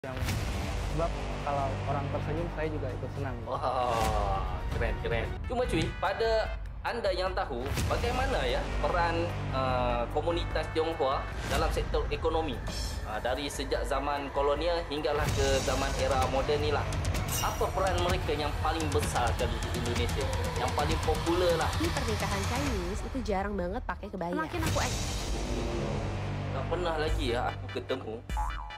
yang sebab kalau orang tersenyum saya juga ikut senang. Wah, keren keren. Cuma cuy, pada anda yang tahu bagaimana ya peran komunitas Tionghoa dalam sektor ekonomi dari sejak zaman kolonial hinggalah ke zaman era moden ni lah. Apa peran mereka yang paling besar kali di Indonesia? Yang paling popular lah. Di pernikahan Chinese itu jarang banget pakai kebaya. Makin aku Tak pernah lagi ya aku ketemu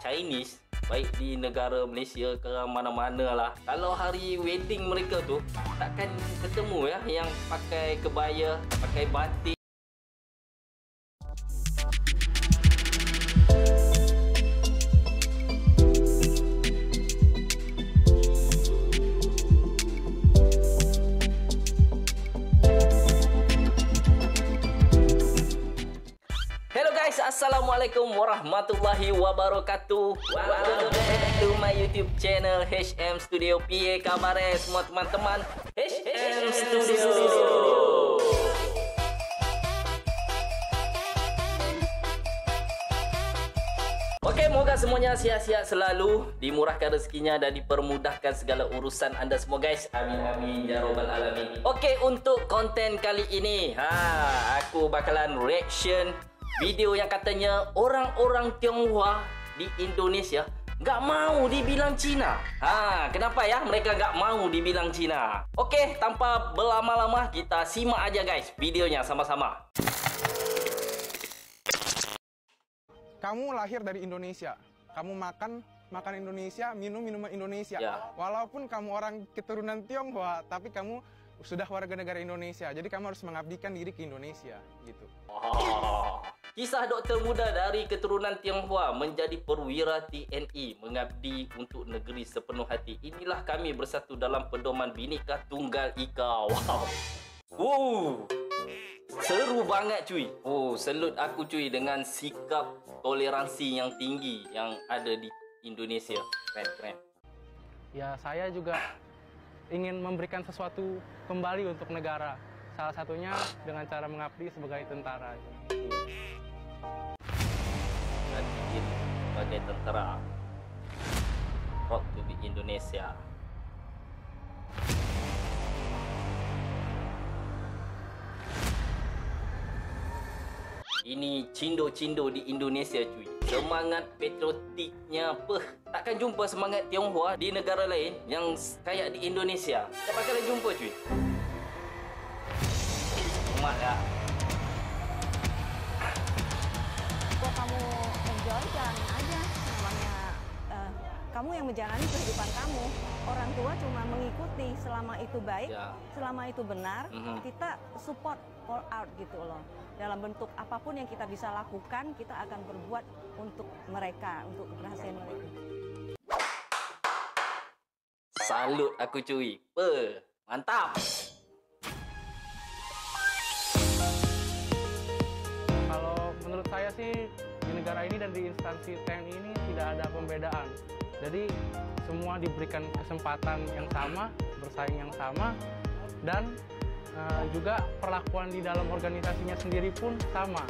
Chinese baik di negara Malaysia ke mana-mana lah. Kalau hari wedding mereka tu takkan ketemu ya yang pakai kebaya, pakai batik. Assalamualaikum warahmatullahi wabarakatuh. Welcome back to my YouTube channel HM Studio. PA kabarnya semua teman-teman HM Studio. Oke, moga semuanya sihat-sihat selalu, dimurahkan rezekinya dan dipermudahkan segala urusan anda semua guys. Amin amin ya robbal alamin. Oke, untuk konten kali ini, aku bakalan reaction video yang katanya orang-orang Tionghoa di Indonesia nggak mau dibilang Cina. Kenapa ya mereka nggak mau dibilang Cina? Oke, tanpa berlama-lama kita simak aja guys videonya sama-sama. Kamu lahir dari Indonesia, kamu makan Indonesia, minum minuman Indonesia. Ya. Walaupun kamu orang keturunan Tionghoa, tapi kamu sudah warga negara Indonesia. Jadi kamu harus mengabdikan diri ke Indonesia, gitu. Kisah doktor muda dari keturunan Tionghoa menjadi perwira TNI, mengabdi untuk negeri sepenuh hati. Inilah kami bersatu dalam pedoman Bhinneka Tunggal Ika. Wow. Seru banget cuy. Salut aku cuy dengan sikap toleransi yang tinggi yang ada di Indonesia. Keren. Ya, saya juga ingin memberikan sesuatu kembali untuk negara. Salah satunya dengan cara mengabdi sebagai tentara. Sebagai tentara, proud to be Indonesia. Ini cindo-cindo di Indonesia cuy. Semangat patriotiknya takkan jumpa semangat Tionghoa di negara lain yang kayak di Indonesia. Tak bakalan jumpa cuy. Semangat ya. Kalau kamu enjoy, jalanin aja. Namanya kamu yang menjalani kehidupan kamu. Orang tua cuma mengikuti selama itu baik, selama itu benar. Kita support all out gitu loh. Dalam bentuk apapun yang kita bisa lakukan, kita akan berbuat untuk mereka, untuk keberhasilan mereka. Salut aku cuy. Mantap. Menurut saya sih di negara ini dan di instansi TNI ini tidak ada pembedaan. Jadi semua diberikan kesempatan yang sama, bersaing yang sama, dan juga perlakuan di dalam organisasinya sendiri pun sama.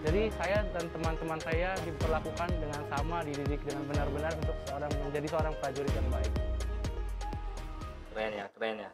Jadi saya dan teman-teman saya diperlakukan dengan sama, dididik dengan benar-benar untuk menjadi seorang prajurit yang baik. Keren ya.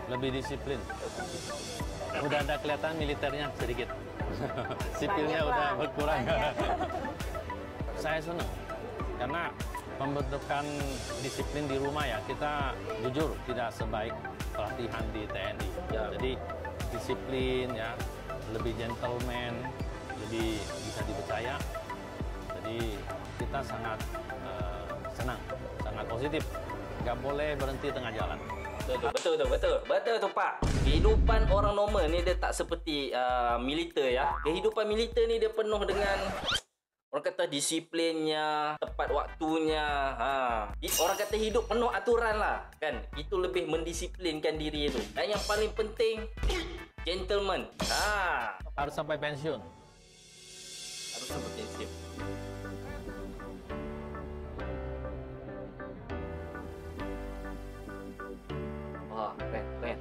Lebih disiplin. Udah ada kelihatan militernya sedikit. Sipilnya udah berkurang. Saya senang karena pembentukan disiplin di rumah ya, kita jujur tidak sebaik pelatihan di TNI. Jadi disiplin ya, lebih gentleman, lebih bisa dipercaya. Jadi kita sangat senang, sangat positif. Nggak boleh berhenti tengah jalan. Betul tu Pak. Kehidupan orang normal ni dia tak seperti militer ya. Kehidupan militer ni dia penuh dengan orang kata disiplinnya, tepat waktunya. Orang kata hidup penuh aturan lah, kan? Itu lebih mendisiplinkan diri itu. Dan yang paling penting, gentleman. Harus sampai pensiun. Harus sampai pensiun. Wah, keren.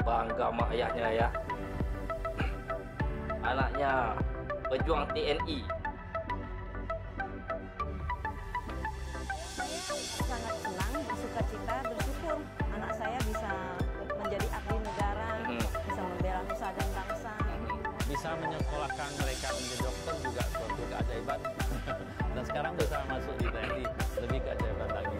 Bangga mak ayahnya ya. Anaknya pejuang TNI. Saya sangat senang, bersuka cita, bersyukur anak saya bisa menjadi abdi negara, bisa membela nusa dan bangsa. Bisa menyekolahkan mereka menjadi dokter juga suatu keajaiban. Dan sekarang bisa masuk di TNI, lebih keajaiban lagi.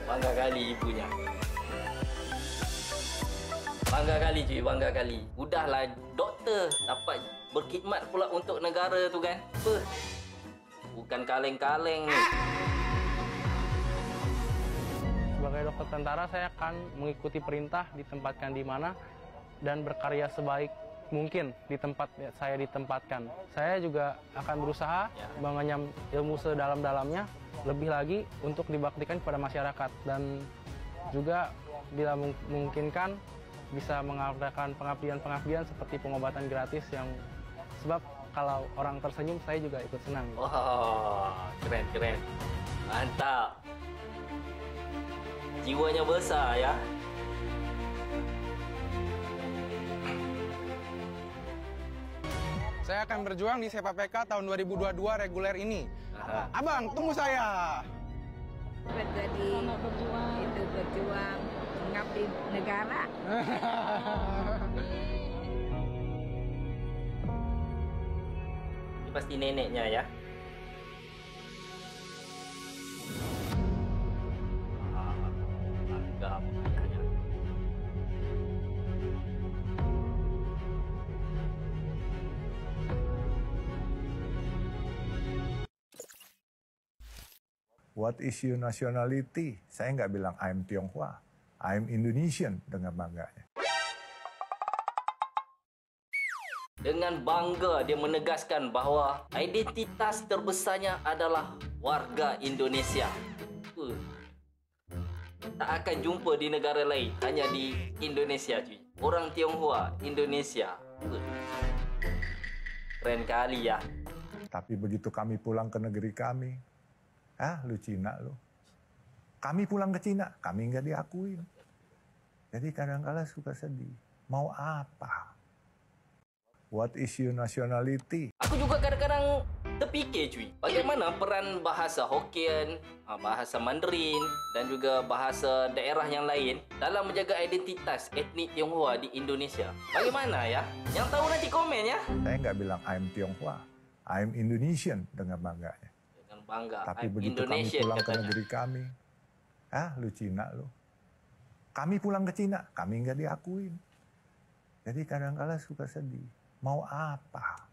Bangga kali ibunya. Bangga kali cuy, bangga kali. Udahlah doktor, dapat berkhidmat pula untuk negara tu kan. Bukan kaleng-kaleng ni. Sebagai dokter tentara, saya akan mengikuti perintah, ditempatkan di mana, dan berkarya sebaik mungkin di tempat saya ditempatkan. Saya juga akan berusaha mengenyam ilmu sedalam-dalamnya, lebih lagi untuk dibaktikan kepada masyarakat, dan juga bila memungkinkan bisa mengadakan pengabdian-pengabdian seperti pengobatan gratis yang sebab kalau orang tersenyum saya juga ikut senang. Wah, keren. Mantap. Jiwanya besar ya. Saya akan berjuang di Sepak-PK tahun 2022 reguler ini. Abang, tunggu saya. Menjadi itu berjuang mengabdi negara. Ini pasti neneknya ya. Bangga ayahnya. What is your nationality? Saya nggak bilang I'm Tionghoa, I'm Indonesian dengan bangganya. Dengan bangga dia menegaskan bahawa identitas terbesarnya adalah warga Indonesia. Tak akan jumpa di negara lain, hanya di Indonesia cuy. Orang Tionghoa, Indonesia. Keren kali ya. Tapi begitu kami pulang ke negeri kami, lu Cina lu. Kami pulang ke Cina, kami nggak diakuin. Jadi kadang-kala suka sedih. Mau apa? What is your nationality? Aku juga kadang-kadang terfikir cuy, bagaimana peran bahasa Hokkien, bahasa Mandarin dan juga bahasa daerah yang lain dalam menjaga identitas etnik Tionghoa di Indonesia. Bagaimana ya? Yang tahu nanti komen ya. Saya nggak bilang I'm Tionghoa, I'm Indonesian dengan bangganya. Dengan bangga. Tapi I'm begitu Indonesian, kami pulang katanya. ke negeri kami, lu Cina lu. Kami pulang ke Cina, kami nggak diakuin. Jadi kadang-kala suka sedih. Mau apa?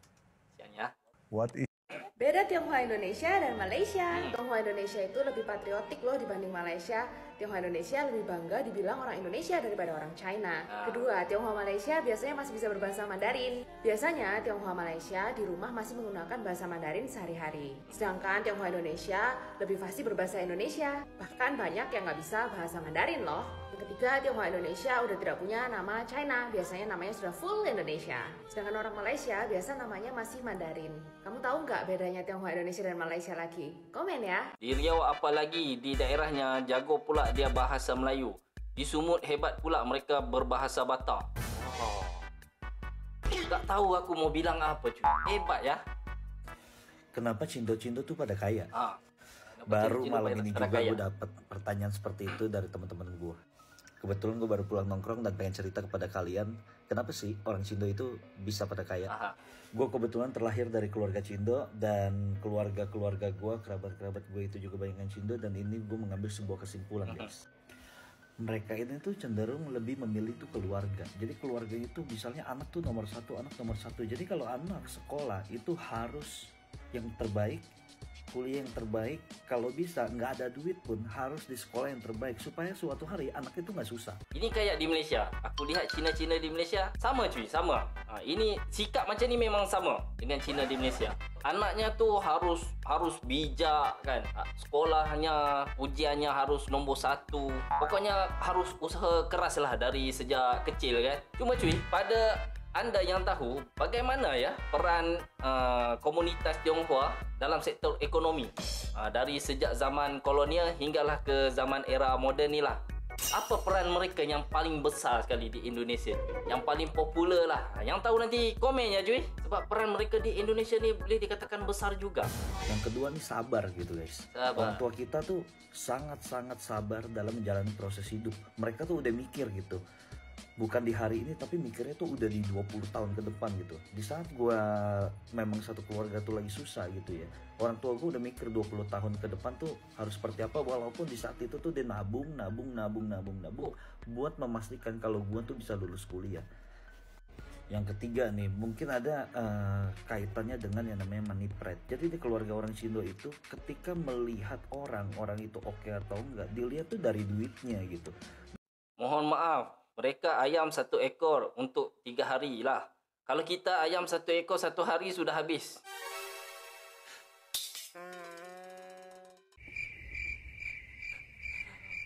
Ya. What is Beda Tionghoa Indonesia dan Malaysia. Tionghoa Indonesia itu lebih patriotik loh dibanding Malaysia. Tionghoa Indonesia lebih bangga dibilang orang Indonesia daripada orang China. Kedua, Tionghoa Malaysia biasanya masih bisa berbahasa Mandarin. Biasanya Tionghoa Malaysia di rumah masih menggunakan bahasa Mandarin sehari-hari. Sedangkan Tionghoa Indonesia lebih fasih berbahasa Indonesia. Bahkan banyak yang nggak bisa bahasa Mandarin loh. Yang ketiga, Tionghoa Indonesia udah tidak punya nama China. Biasanya namanya sudah full Indonesia. Sedangkan orang Malaysia biasa namanya masih Mandarin. Kamu tahu nggak bedanya Tionghoa Indonesia dan Malaysia lagi? Komen ya. Di Riau apalagi di daerahnya jago pula dia bahasa Melayu. Di Sumut hebat pula mereka berbahasa Batak. Tak tahu aku mau bilang apa cuy. Hebat ya. Kenapa Cindo-Cindo tuh pada kaya? Baru malam ini juga gue dapet pertanyaan seperti itu dari teman-teman gue. Kebetulan gue baru pulang nongkrong dan pengen cerita kepada kalian, kenapa sih orang Cindo itu bisa pada kaya? Gue kebetulan terlahir dari keluarga Cindo dan keluarga-keluarga gue, kerabat-kerabat gue itu juga banyak yang Cindo, dan ini gue mengambil sebuah kesimpulan guys. mereka ini tuh cenderung lebih memilih tuh keluarga. Jadi keluarga itu misalnya anak tuh nomor satu, anak nomor satu. Jadi kalau anak sekolah itu harus yang terbaik, kuliah yang terbaik, kalau bisa nggak ada duit pun harus di sekolah yang terbaik supaya suatu hari anak itu nggak susah. Ini kayak di Malaysia, aku lihat Cina-Cina di Malaysia sama cuy, sama. Ini sikap macam ni memang sama dengan Cina di Malaysia. Anaknya tuh harus bijak kan, sekolahnya, ujiannya harus nombor 1. Pokoknya harus usaha keras lah dari sejak kecil kan. Cuma cuy, pada anda yang tahu bagaimana ya peran komunitas Tionghoa dalam sektor ekonomi dari sejak zaman kolonial hinggalah ke zaman era moden ni lah. Apa peran mereka yang paling besar sekali di Indonesia? Yang paling popular lah. Yang tahu nanti komen ya cuy. Sebab peran mereka di Indonesia ni boleh dikatakan besar juga. Yang kedua nih sabar gitu guys. Orang tua kita tuh sangat-sangat sabar dalam menjalani proses hidup. Mereka tuh udah mikir gitu. Bukan di hari ini tapi mikirnya tuh udah di 20 tahun ke depan gitu. Di saat gue memang satu keluarga tuh lagi susah gitu ya, orang tua gue udah mikir 20 tahun ke depan tuh harus seperti apa, walaupun di saat itu tuh dia nabung buat memastikan kalau gue tuh bisa lulus kuliah. Yang ketiga nih, mungkin ada kaitannya dengan yang namanya money pride. Jadi di keluarga orang Cindo itu ketika melihat orang itu oke atau enggak, dilihat tuh dari duitnya gitu. Mohon maaf, mereka ayam 1 ekor untuk 3 hari lah. Kalau kita ayam 1 ekor 1 hari sudah habis.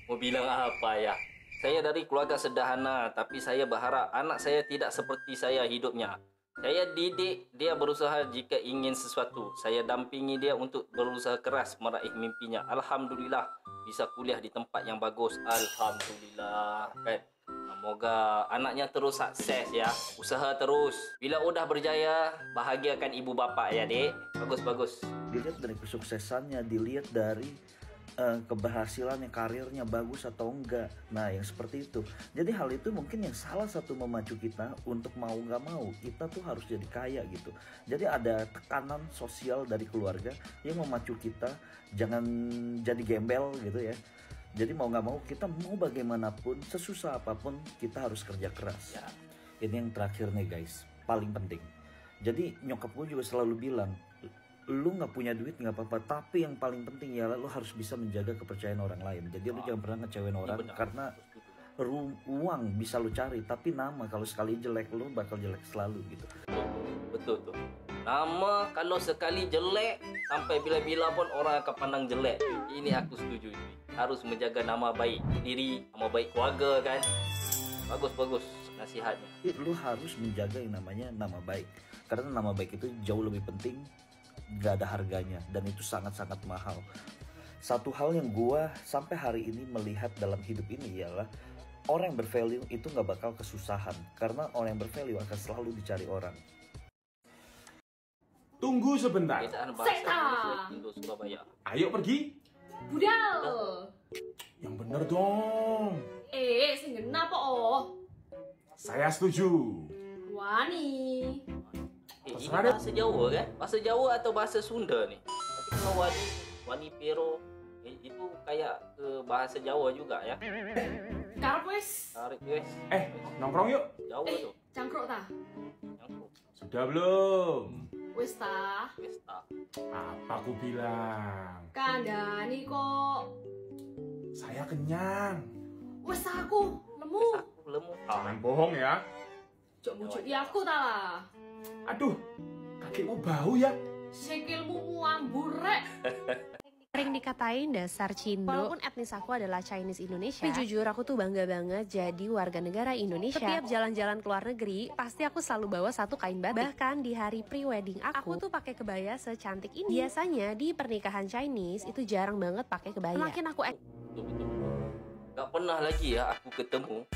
Mau bilang apa ya? Saya dari keluarga sederhana, tapi saya berharap anak saya tidak seperti saya hidupnya. Saya didik dia berusaha jika ingin sesuatu. Saya dampingi dia untuk berusaha keras meraih mimpinya. Alhamdulillah bisa kuliah di tempat yang bagus. Alhamdulillah kan. Semoga anaknya terus sukses ya. Usaha terus. Bila udah berjaya, bahagiakan ibu bapa ya, Dek. Bagus-bagus. Dilihat dari kesuksesannya, dilihat dari keberhasilannya, karirnya bagus atau enggak. Nah, yang seperti itu. Jadi hal itu mungkin yang salah satu memacu kita untuk mau nggak mau kita tuh harus jadi kaya gitu. Jadi ada tekanan sosial dari keluarga yang memacu kita jangan jadi gembel gitu ya. Jadi mau nggak mau kita mau bagaimanapun, sesusah apapun kita harus kerja keras. Ya. Ini yang terakhir nih guys, paling penting. Jadi nyokap gue juga selalu bilang, lu nggak punya duit nggak apa-apa, tapi yang paling penting ya lu harus bisa menjaga kepercayaan orang lain. Jadi lu jangan pernah ngecewain orang, karena uang bisa lu cari, tapi nama kalau sekali jelek lu bakal jelek selalu gitu. Betul tuh. Nama kalau sekali jelek sampai bila-bila pun orang akan pandang jelek. Ini aku setuju. Harus menjaga nama baik diri, nama baik keluarga kan. Bagus nasihatnya. Lu harus menjaga yang namanya nama baik, karena nama baik itu jauh lebih penting, gak ada harganya, dan itu sangat-sangat mahal. Satu hal yang gua sampai hari ini melihat dalam hidup ini ialah orang yang bervalue itu gak bakal kesusahan, karena orang yang bervalue akan selalu dicari orang. Tunggu sebentar. Ayo pergi. Budal. Yang bener dong. Sing genah po. Saya setuju. Wani. Ini bahasa Jawa kan? Bahasa Jawa atau bahasa Sunda nih? Tapi kalau wani pero itu kayak bahasa Jawa juga ya. Karep wis. Nongkrong yuk. Jawa tuh. Cangkruk ta? Cangkruk. Sudah belum? Wis ta. Apa aku bilang? Kandhani kok. Saya kenyang. Wis aku lemu. Jangan bohong ya. Jok mujuki aku ta lah. Aduh, kakimu bau ya. Sikilmu muambur rek. Sering dikatain dasar Cindo. Walaupun etnis aku adalah Chinese Indonesia, tapi jujur aku tuh bangga banget jadi warga negara Indonesia. Setiap jalan-jalan ke luar negeri, pasti aku selalu bawa satu kain batik. Bahkan di hari pre-wedding aku tuh pakai kebaya secantik ini. Biasanya di pernikahan Chinese itu jarang banget pakai kebaya. Makin aku betul. Gak pernah lagi ya aku ketemu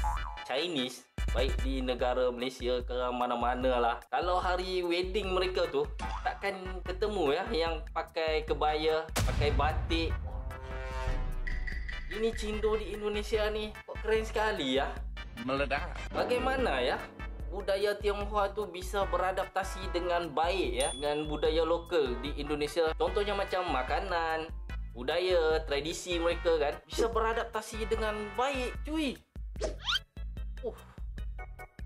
Chinese baik di negara Malaysia ke mana-mana lah. Kalau hari wedding mereka tuh takkan ketemu ya yang pakai kebaya, pakai batik. Ini Cindo di Indonesia nih kok keren sekali ya. Meledak. Bagaimana ya budaya Tionghoa tuh bisa beradaptasi dengan baik ya dengan budaya lokal di Indonesia. Contohnya macam makanan, budaya, tradisi mereka kan, bisa beradaptasi dengan baik cuy.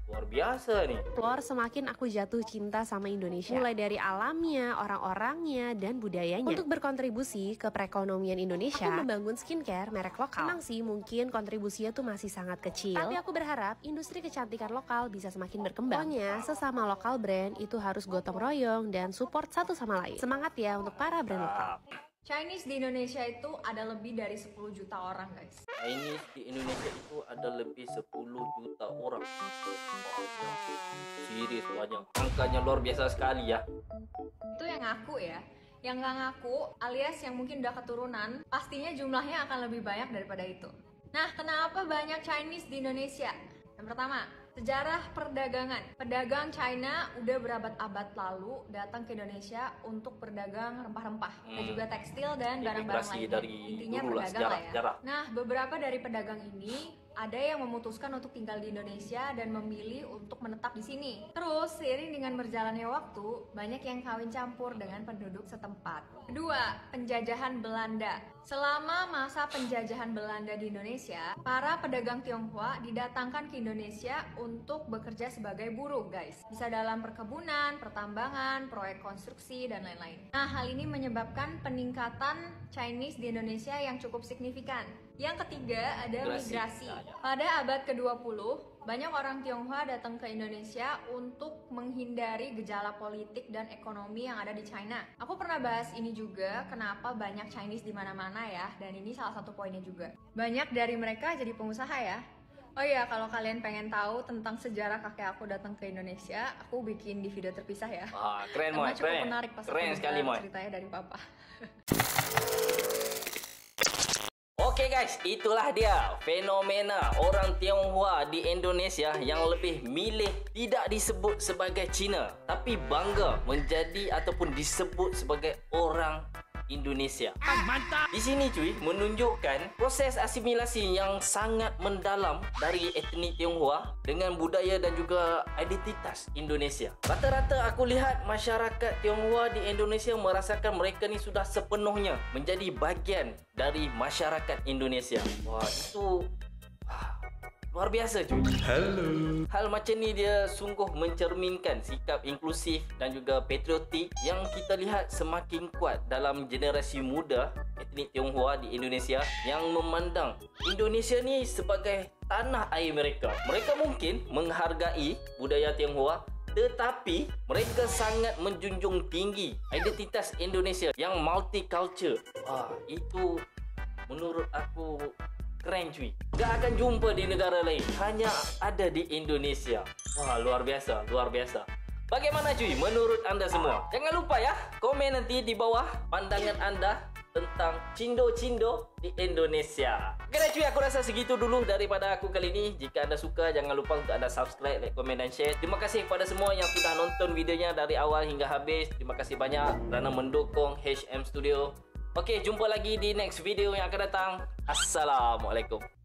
Luar biasa nih. Lor, semakin aku jatuh cinta sama Indonesia. Mulai dari alamnya, orang-orangnya, dan budayanya. Untuk berkontribusi ke perekonomian Indonesia, aku membangun skincare merek lokal. Emang sih mungkin kontribusinya tuh masih sangat kecil, tapi aku berharap industri kecantikan lokal bisa semakin berkembang. Pokoknya sesama lokal brand itu harus gotong royong dan support satu sama lain. Semangat ya untuk para brand lokal. Chinese di Indonesia itu ada lebih dari 10 juta orang, guys. Chinese di Indonesia itu ada lebih 10 juta orang. Serius banyak. Angkanya luar biasa sekali ya. Itu yang ngaku ya. Yang nggak ngaku alias yang mungkin udah keturunan, pastinya jumlahnya akan lebih banyak daripada itu. Nah, kenapa banyak Chinese di Indonesia? Yang pertama, sejarah perdagangan. Pedagang China udah berabad-abad lalu datang ke Indonesia untuk berdagang rempah-rempah dan juga tekstil dan barang-barang lainnya. Intinya berdagang lah ya. Nah, beberapa dari pedagang ini ada yang memutuskan untuk tinggal di Indonesia dan memilih untuk menetap di sini. Terus, seiring dengan berjalannya waktu, banyak yang kawin campur dengan penduduk setempat. Kedua, penjajahan Belanda. Selama masa penjajahan Belanda di Indonesia, para pedagang Tionghoa didatangkan ke Indonesia untuk bekerja sebagai buruh, guys. Bisa dalam perkebunan, pertambangan, proyek konstruksi, dan lain-lain. Nah, hal ini menyebabkan peningkatan Chinese di Indonesia yang cukup signifikan. Yang ketiga, ada migrasi. Pada abad ke-20, banyak orang Tionghoa datang ke Indonesia untuk menghindari gejala politik dan ekonomi yang ada di China. Aku pernah bahas ini juga, kenapa banyak Chinese di mana-mana ya, dan ini salah satu poinnya juga. Banyak dari mereka jadi pengusaha ya. Oh iya, kalau kalian pengen tahu tentang sejarah kakek aku datang ke Indonesia, aku bikin di video terpisah ya. Wah, keren Moy, cukup menarik pas keren sekali Moy. Ceritanya dari papa. Oke guys, itulah dia fenomena orang Tionghoa di Indonesia yang lebih milih tidak disebut sebagai Cina, tapi bangga menjadi ataupun disebut sebagai orang Indonesia. Mantap. Di sini cuy menunjukkan proses asimilasi yang sangat mendalam dari etnik Tionghoa dengan budaya dan juga identitas Indonesia. Rata-rata aku lihat masyarakat Tionghoa di Indonesia merasakan mereka ni sudah sepenuhnya menjadi bagian dari masyarakat Indonesia. Wah, itu luar biasa cuy. Halo. Hal macam ni dia sungguh mencerminkan sikap inklusif dan juga patriotik yang kita lihat semakin kuat dalam generasi muda etnik Tionghoa di Indonesia yang memandang Indonesia ni sebagai tanah air mereka. Mereka mungkin menghargai budaya Tionghoa, tetapi mereka sangat menjunjung tinggi identitas Indonesia yang multicultural. Wah, itu menurut aku keren cuy. Gak akan jumpa di negara lain, hanya ada di Indonesia. Wah, luar biasa, luar biasa. Bagaimana cuy menurut anda semua? Jangan lupa ya, komen nanti di bawah pandangan anda tentang cindo-cindo di Indonesia. Oke cuy, aku rasa segitu dulu daripada aku kali ini. Jika anda suka, jangan lupa untuk anda subscribe, like, komen, dan share. Terima kasih kepada semua yang sudah nonton videonya dari awal hingga habis. Terima kasih banyak kerana mendukung HM Studio. Oke, jumpa lagi di next video yang akan datang. Assalamualaikum.